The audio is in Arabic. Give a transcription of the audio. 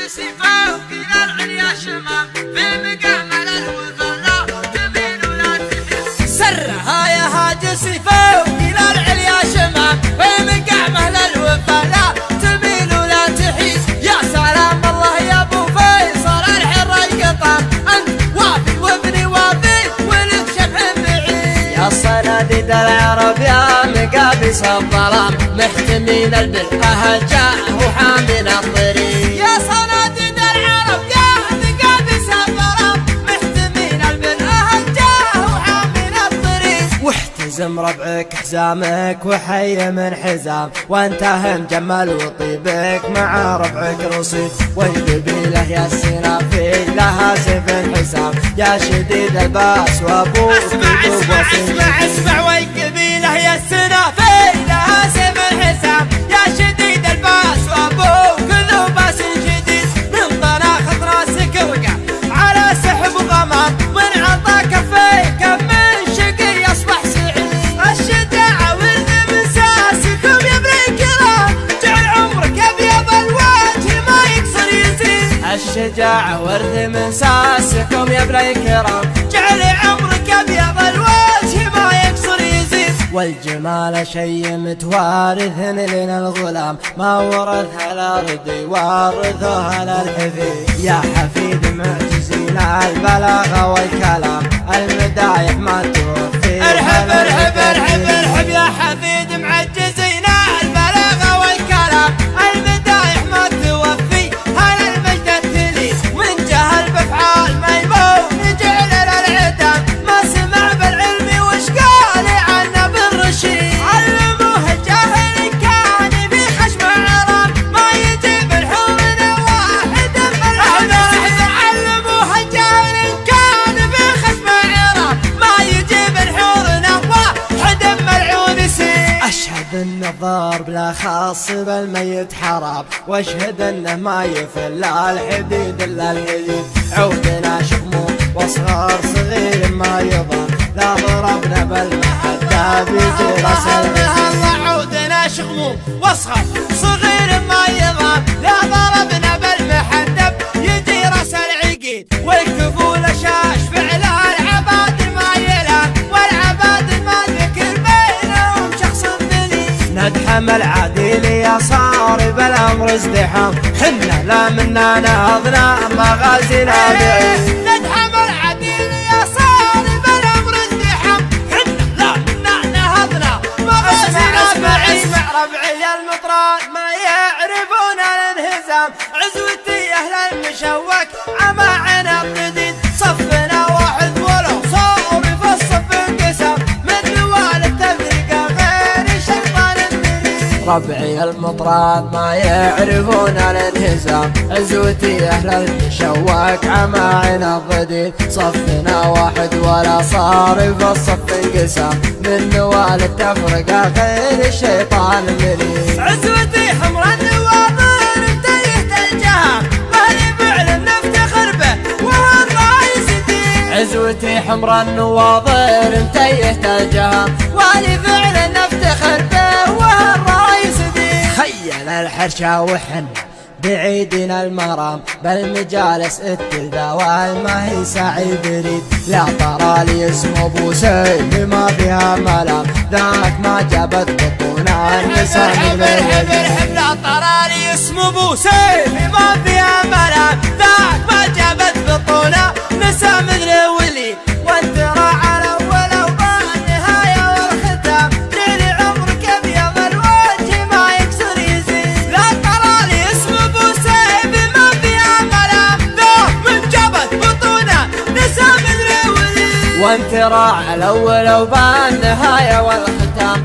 سيفه إلى العليا شمام في مقامل الوفا لا تميل ولا تحيد. سرها يا هاج سيفه إلى العليا شمام في مقامل الوفا لا تميل ولا تحيد. يا سلام الله يا ابو فيصل الحر القطام، انت وافي وابني وافي ولك شبح بعيد. يا صناديد العرب يا مقابس الظلام، محتمين البلاد جاء وحامل الطريق. يا صناديد العرب يا مقابس الظلام، محتمين البلاد جاء وحامل الطريق. واحتزم ربعك حزامك وحي من حزام، وانت مجمل وطيبك مع ربعك رصيد. والقبيله يا السنافي لها سيف حسام، يا شديد الباس وابوك اسمع والقبيله يا السنافي لها سيف حسام، يا شديد الباس وابوك ذو باس شديد. من طناخة راسك وقع على سحب ضمان، من عطا كفيك من شقي اصبح سعيد. الشجاعة ولد من ساسكم يا ابن الكرام، جعل عمرك ابيض الوجه ما يكسر يزيد. الشجاعة ورث من ساسكم يا ابن الكرام، جعل عمرك ابيض الوجه ما يكسر يزيد. والجمال شي متوارث لنا الغلام، ما ورثها الارض وارثها للحفيد. يا حفيد معجزين البلاغه والكلام، المدايح ما توفي. ارحب ارحب ارحب ارحب يا حفيد معجزين البلاغه والكلام، المدايح ما توفي هل المجد التلي. من جهل بافعال ميمون جعل للعدام، ما سمع بالعلم وش قال عنه بالرشيد. علموه الجاهل كان في خشم عرام، ما يجيب الحور واحد ملعون. علموه الجاهل كان في خشم عرام، ما يجيب الحور واحد ملعون سيد. أشهد أن الضرب لا خاص بالميت حرام، واشهد أنه ما يفل الحديد إلا الحديد. عودنا شغمون واصغر صغير ما يضام، لا ضربنا بالمحدة بيجي راس العقيد. عودنا شغمون واصغر صغير ما يضام، لا ضربنا بالمحدب يجي راس العقيد. والكفول شاش فعل العباد ما يلام، والعباد ما ذكر بينهم شخص ذليل. ندحم العديل يا صار بالأمر ازدحام، حنا لا منا نهضنا مغازينا بعيد. ندحم العديل يا صار بالأمر ازدحام، حنا لا منا نهضنا مغازينا بعيد. اسمع ربعي المطران ما يعرفون الانهزام، عزوتي اهل المشوك عماعنا الجديد. صفنا واحد ولو صار في الصف انقسام، من نوال التفرقه غير شيطان المريد. ربعي المطران ما يعرفون الانهزام، عزوتي أهل المشوك عماعنا الضديد. صفنا واحد ولا صار في الصف انقسام، من نوال التفرقة غير الشيطان المريد. عزوتي حمر النواظر انتهت الجهام، مهلي فعل نفتخر به وهو الرئيس دين. عزوتي حمر النواظر انتهت الجهام، والي فعل نفتخر به وهو الرئيس دين. خيل الحرشة وحن بعيدنا المرام، بالمجالس التلداوال ما هي سعي بريد. لا ترى لي اسم ابو سيف ما فيها ملام، ذاك ما جابت بطونا النساء من ارحب لا ترى لي اسم ابو سيف ما فيها ملام، ذاك ما جابت بطونا نساء مثل ولي. وانت راعى الاول والنهايه والختام، جعل عمرك ابيض الوجه ما يكسر يزيد. لا ترى لي اسم ابو سيف ما فيها ملام، ذاك من جابت بطونا نساء مثل ولي. وانت راعى الاول وبالنهايه والختام،